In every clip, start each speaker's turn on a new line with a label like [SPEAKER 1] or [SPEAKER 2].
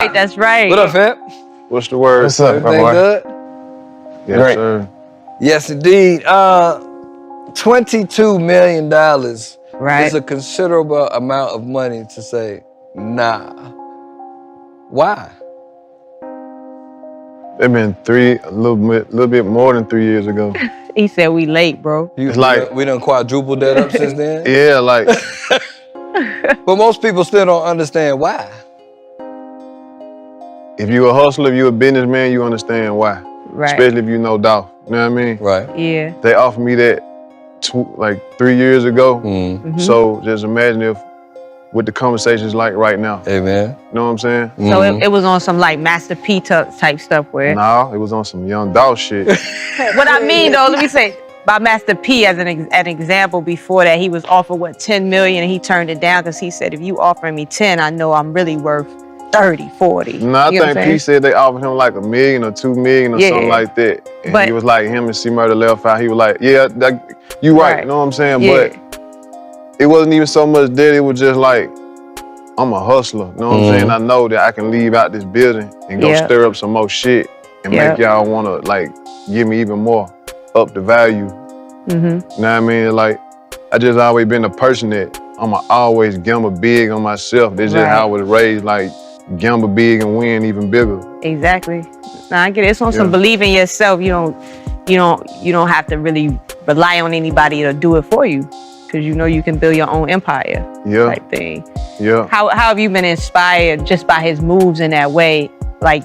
[SPEAKER 1] right. That's right.
[SPEAKER 2] What up, Fab?
[SPEAKER 3] What's the word?
[SPEAKER 4] What's up,
[SPEAKER 2] Everything
[SPEAKER 4] boy?
[SPEAKER 2] good?
[SPEAKER 3] Yes,
[SPEAKER 4] Great.
[SPEAKER 3] sir.
[SPEAKER 2] Yes, indeed. $22 million
[SPEAKER 1] Right.
[SPEAKER 2] is a considerable amount of money to say, nah. Why?
[SPEAKER 3] It been a little bit more than 3 years ago.
[SPEAKER 1] He said we late, bro.
[SPEAKER 3] It's like
[SPEAKER 2] we done quadrupled that up since then.
[SPEAKER 3] yeah, like
[SPEAKER 2] But most people still don't understand why.
[SPEAKER 3] if you a hustler, if you a businessman, you understand why.
[SPEAKER 1] Right.
[SPEAKER 3] Especially if you know Dolph. You know what I mean?
[SPEAKER 2] Right.
[SPEAKER 1] Yeah.
[SPEAKER 3] They offered me that like 3 years ago.
[SPEAKER 1] Mhm.
[SPEAKER 3] So just imagine if what the conversation's like right now.
[SPEAKER 2] Hey, man.
[SPEAKER 3] You know what I'm saying?
[SPEAKER 1] So it was on some like Master P type stuff where.
[SPEAKER 3] Nah, it was on some young Dolph shit.
[SPEAKER 1] What I mean though, let me say, by Master P as an example, before that he was offered what 10 million and he turned it down because he said if you offering me 10, I know I'm really worth 30, 40.
[SPEAKER 3] Nah, I
[SPEAKER 1] You know what
[SPEAKER 3] think
[SPEAKER 1] I'm
[SPEAKER 3] P
[SPEAKER 1] saying?
[SPEAKER 3] said they offered him like $1 million or $2 million or
[SPEAKER 1] Yeah.
[SPEAKER 3] something like that. And
[SPEAKER 1] But-
[SPEAKER 3] he was like, him and C Murder left out. He was like, yeah, you right.
[SPEAKER 1] Right.
[SPEAKER 3] You know what I'm saying?
[SPEAKER 1] Yeah.
[SPEAKER 3] But it wasn't even so much that. It was just like, I'm a hustler. You know what I'm saying? I know that I can leave out this building and go
[SPEAKER 1] Yeah.
[SPEAKER 3] stir up some more shit and
[SPEAKER 1] Yeah.
[SPEAKER 3] make y'all wanna like give me even more, up the value.
[SPEAKER 1] Mhm.
[SPEAKER 3] You know what I mean? Like, I just always been a person that I'ma always gamble big on myself. That's just how I was raised, like gamble big and win even bigger.
[SPEAKER 1] Exactly. Nah, I get it. It's on some
[SPEAKER 3] Yeah.
[SPEAKER 1] believe in yourself. You don't have to really rely on anybody to do it for you, because you know you can build your own empire.
[SPEAKER 3] Yeah.
[SPEAKER 1] Type thing.
[SPEAKER 3] Yeah.
[SPEAKER 1] How have you been inspired just by his moves in that way, like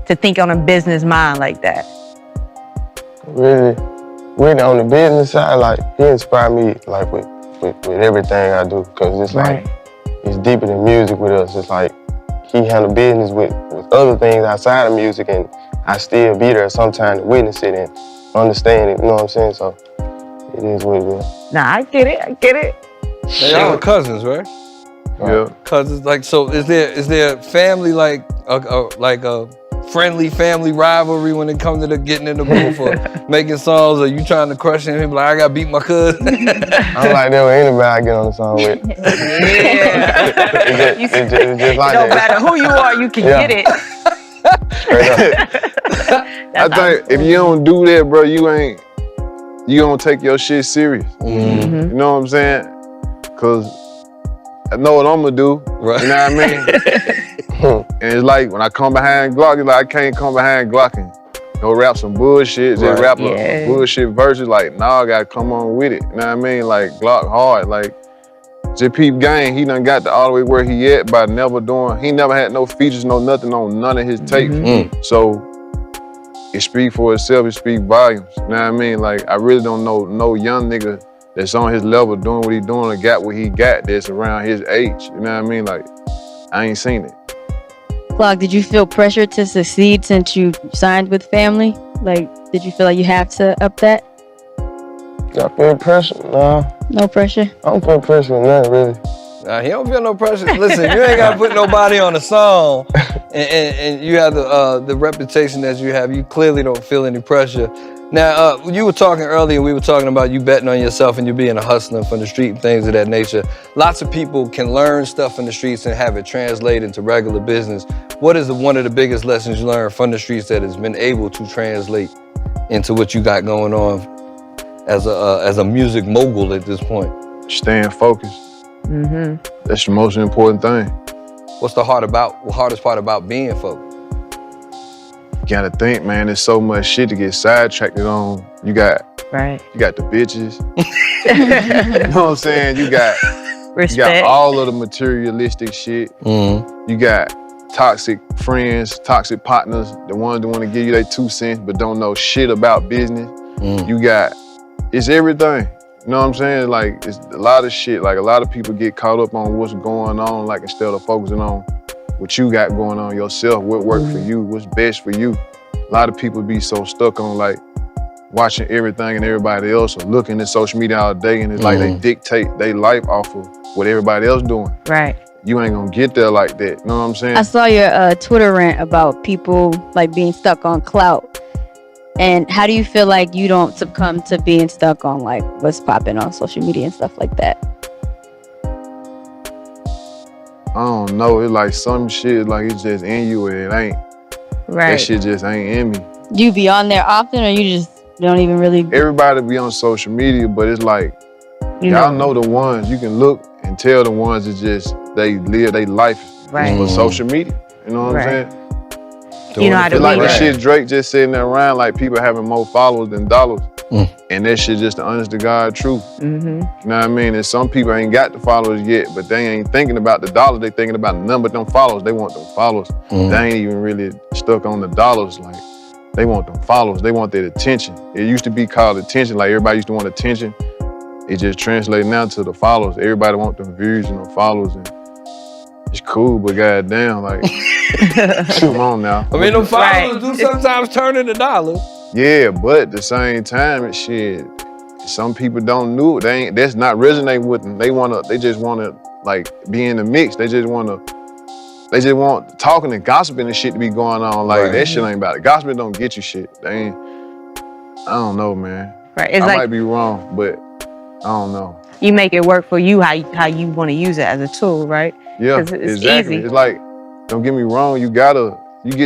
[SPEAKER 1] to think on a business mind like that?
[SPEAKER 4] Really on the business side, like he inspired me like with everything I do, cause it's like it's deeper than music with us. It's like he handle business with other things outside of music, and I still be there sometimes to witness it and understand it. You know what I'm saying? So it is what it is.
[SPEAKER 1] Nah, I get it.
[SPEAKER 2] They all cousins, right?
[SPEAKER 3] Yeah.
[SPEAKER 2] Cousins, like, so is there family like a friendly family rivalry when it comes to the getting in the booth for making songs? Or you trying to crush him? Him like, I gotta beat my cousin.
[SPEAKER 4] I'm like that with anybody I get on the song with.
[SPEAKER 1] Yeah.
[SPEAKER 4] It's just like
[SPEAKER 1] No
[SPEAKER 4] that.
[SPEAKER 1] matter who you are, you can
[SPEAKER 4] Yeah.
[SPEAKER 1] get it.
[SPEAKER 4] Straight up.
[SPEAKER 3] I think if you don't do that, bro, you don't take your shit serious.
[SPEAKER 1] Mm-hmm.
[SPEAKER 3] You know what I'm saying? Cause I know what I'm gonna do.
[SPEAKER 2] Right.
[SPEAKER 3] You know what I mean? And it's like when I come behind Glock, it's like I can't come behind Glock and go rap some bullshit, just
[SPEAKER 2] Right.
[SPEAKER 3] rap
[SPEAKER 1] Yeah.
[SPEAKER 3] a bullshit verses. Like, nah, I gotta come on with it. You know what I mean? Like Glock hard. Like just peep game, he done got to all the way where he at by he never had no features, no nothing on none of his tapes. So it speak for itself, it speak volumes. You know what I mean? Like I really don't know no young nigga that's on his level doing what he doing or got what he got that's around his age. You know what I mean? Like I ain't seen it.
[SPEAKER 5] Glock, did you feel pressure to succeed since you signed with family? Like, did you feel like you have to up that?
[SPEAKER 4] I feel pressure? Nah,
[SPEAKER 5] No pressure?
[SPEAKER 4] I don't feel pressure with nothing really.
[SPEAKER 2] Nah, he don't feel no pressure. Listen, you ain't gotta put nobody on a song, and you have the reputation that you have. You clearly don't feel any pressure. Now, you were talking earlier, we were talking about you betting on yourself and you being a hustler from the street and things of that nature. Lots of people can learn stuff in the streets and have it translate into regular business. What is one of the biggest lessons you learned from the streets that has been able to translate into what you got going on as a music mogul at this point?
[SPEAKER 3] Staying focused.
[SPEAKER 1] Mm-hmm.
[SPEAKER 3] That's the most important thing.
[SPEAKER 2] What's the hardest part about being focused?
[SPEAKER 3] You gotta think, man, there's so much shit to get sidetracked on. You got
[SPEAKER 1] Right.
[SPEAKER 3] the bitches. You know what I'm saying? You got
[SPEAKER 1] Respect.
[SPEAKER 3] all of the materialistic shit. You got toxic friends, toxic partners, the ones that want to give you their 2 cents but don't know shit about business. It's everything. You know what I'm saying? Like, it's a lot of shit. Like, a lot of people get caught up on what's going on, like, instead of focusing on what you got going on yourself, what worked for you, what's best for you. A lot of people be so stuck on, like, watching everything and everybody else or looking at social media all day, and it's like they dictate their life off of what everybody else doing.
[SPEAKER 1] Right.
[SPEAKER 3] You ain't gonna get there like that. You know what I'm saying?
[SPEAKER 5] I saw your Twitter rant about people like being stuck on clout. And how do you feel like you don't succumb to being stuck on like what's popping on social media and stuff like that?
[SPEAKER 3] I don't know. It's like some shit, like it's just in you and it ain't.
[SPEAKER 1] Right.
[SPEAKER 3] That shit just ain't in me.
[SPEAKER 5] Do you be on there often, or you just don't even really?
[SPEAKER 3] Everybody be on social media, but it's like, y'all know the ones, you can look and tell the ones that just, they live their life for social media. You know what I'm saying?
[SPEAKER 1] You know how to
[SPEAKER 3] It's like the shit Drake just sitting there around, like people having more followers than dollars. And that shit just the honest to God truth. You know what I mean? And some people ain't got the followers yet, but they ain't thinking about the dollars, they thinking about the number of them followers. They want them followers. They ain't even really stuck on the dollars. Like, they want them followers, they want that attention. It used to be called attention, like everybody used to want attention. It just translates now to the followers. Everybody want them views and them followers. And it's cool, but goddamn, like, come on now.
[SPEAKER 2] I mean, them followers do sometimes turn into dollars.
[SPEAKER 3] Yeah, but at the same time, it's shit. Some people don't know it. That's not resonating with them. They just wanna like be in the mix. They just want talking and gossiping and shit to be going on. Like that shit ain't about it. Gossiping don't get you shit. I don't know, man.
[SPEAKER 1] Right. It's
[SPEAKER 3] I
[SPEAKER 1] like,
[SPEAKER 3] might be wrong, but I don't know.
[SPEAKER 1] You make it work for you how you want to use it as a tool, right?
[SPEAKER 3] Yeah,
[SPEAKER 1] it's
[SPEAKER 3] exactly.
[SPEAKER 1] easy.
[SPEAKER 3] It's like, don't get me wrong, you get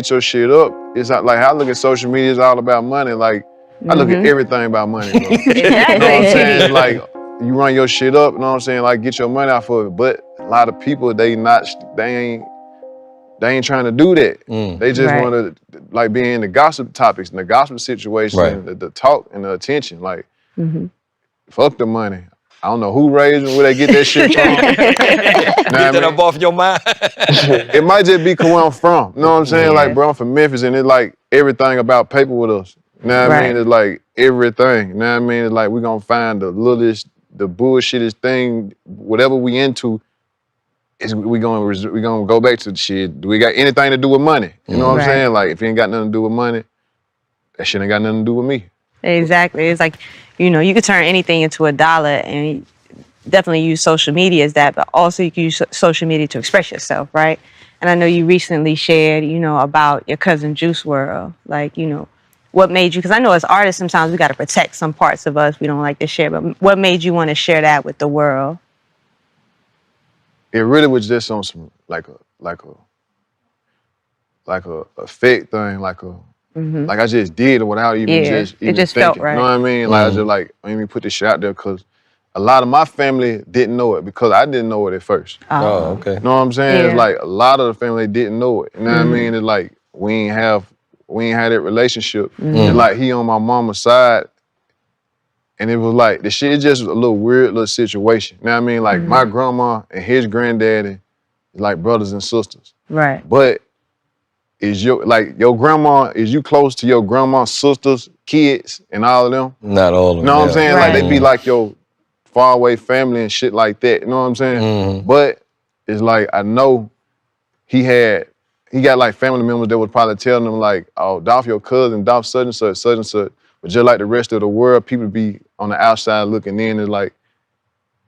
[SPEAKER 3] your shit up. It's not like, I look at social media, it's all about money. Like, I look at everything about money, bro. You know what I'm saying? It's like, you run your shit up, you know what I'm saying? Like, get your money off of it. But a lot of people, they ain't trying to do that. They just want to, like, be in the gossip topics, and the gossip situation, the talk and the attention. Like, fuck the money. I don't know who raised them, where they get that shit from.
[SPEAKER 2] Get that up off your mind.
[SPEAKER 3] It might just be where I'm from. You know what I'm saying? Like, bro, I'm from Memphis, and it's like everything about paper with us. You know what I mean? It's like everything. You know what I mean? It's like we gonna find the littlest, the bullshittest thing, whatever we into, we gonna go back to the shit. Do we got anything to do with money? You know what I'm saying? Like, if it ain't got nothing to do with money, that shit ain't got nothing to do with me.
[SPEAKER 1] Exactly. It's like, you could turn anything into $1 and definitely use social media as that, but also you can use social media to express yourself, right? And I know you recently shared, about your cousin Juice WRLD. Like, what made you, because I know as artists, sometimes we got to protect some parts of us we don't like to share, but what made you want to share that with the world?
[SPEAKER 3] It really was just on some, like a fake thing, like I just did it without even even
[SPEAKER 1] it just
[SPEAKER 3] thinking.
[SPEAKER 1] felt right.
[SPEAKER 3] You know what I mean? Like, I just like, let me put this shit out there, because a lot of my family didn't know it, because I didn't know it at first.
[SPEAKER 2] Oh, okay.
[SPEAKER 3] You know what I'm saying?
[SPEAKER 1] Yeah.
[SPEAKER 3] It's like a lot of the family didn't know it. You know what I mean? It's like we ain't had that relationship. And like, he on my mama's side, and it was like, the shit is just a little weird little situation. You know what I mean? Like, my grandma and his granddaddy is like brothers and sisters.
[SPEAKER 1] Right.
[SPEAKER 3] But your grandma, is you close to your grandma's sisters, kids, and all of them?
[SPEAKER 2] Not all of them.
[SPEAKER 3] You know what I'm saying?
[SPEAKER 1] Right.
[SPEAKER 3] Like, they be like your far away family and shit like that. You know what I'm saying? But it's like, I know he got like family members that would probably tell him like, oh, Dolph your cousin, Dolph such and such, such and such. But just like the rest of the world, people be on the outside looking in, and like,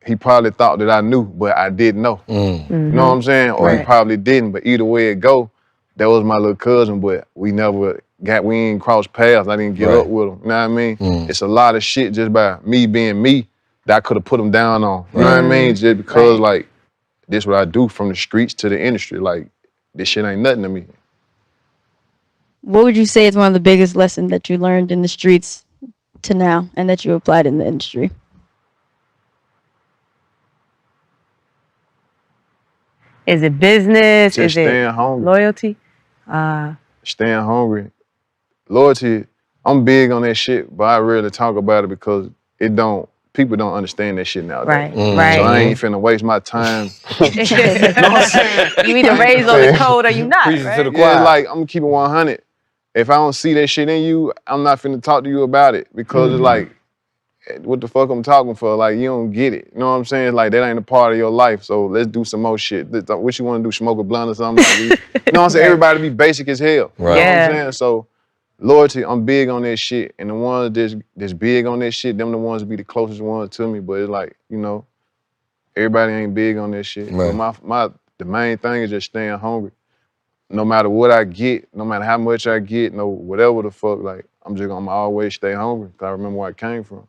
[SPEAKER 3] he probably thought that I knew, but I didn't know. You know what I'm saying? Or he probably didn't, but either way it go, that was my little cousin, but we ain't crossed paths. I didn't get up with him. You know what I mean? It's a lot of shit just by me being me that I could have put him down on. You know what I mean? Just because like, this what I do from the streets to the industry. Like, this shit ain't nothing to me.
[SPEAKER 5] What would you say is one of the biggest lessons that you learned in the streets to now, and that you applied in the industry?
[SPEAKER 1] Is it business?
[SPEAKER 3] Just
[SPEAKER 1] Is it
[SPEAKER 3] staying hungry.
[SPEAKER 1] loyalty?
[SPEAKER 3] Staying hungry. Loyalty, I'm big on that shit, but I rarely talk about it because people don't understand that shit nowadays.
[SPEAKER 1] Right.
[SPEAKER 3] So I ain't finna waste my time.
[SPEAKER 1] You either raised on the code or you not,
[SPEAKER 2] Preaching to
[SPEAKER 1] right?
[SPEAKER 2] the choir.
[SPEAKER 3] Yeah, like, I'm gonna keep it 100. If I don't see that shit in you, I'm not finna talk to you about it, because it's like, what the fuck I'm talking for? Like, you don't get it. You know what I'm saying? Like, that ain't a part of your life, so let's do some more shit. What you wanna do, smoke a blunt or something? Like, you know what I'm saying? Everybody be basic as hell.
[SPEAKER 2] Right.
[SPEAKER 3] You know what I'm saying? So, loyalty, I'm big on that shit. And the ones that's big on that shit, them the ones that be the closest ones to me. But it's like, everybody ain't big on that shit.
[SPEAKER 2] Right.
[SPEAKER 3] But the main thing is just staying hungry. No matter what I get, no matter how much I get, whatever the fuck, like, I'm always stay hungry, because I remember where I came from.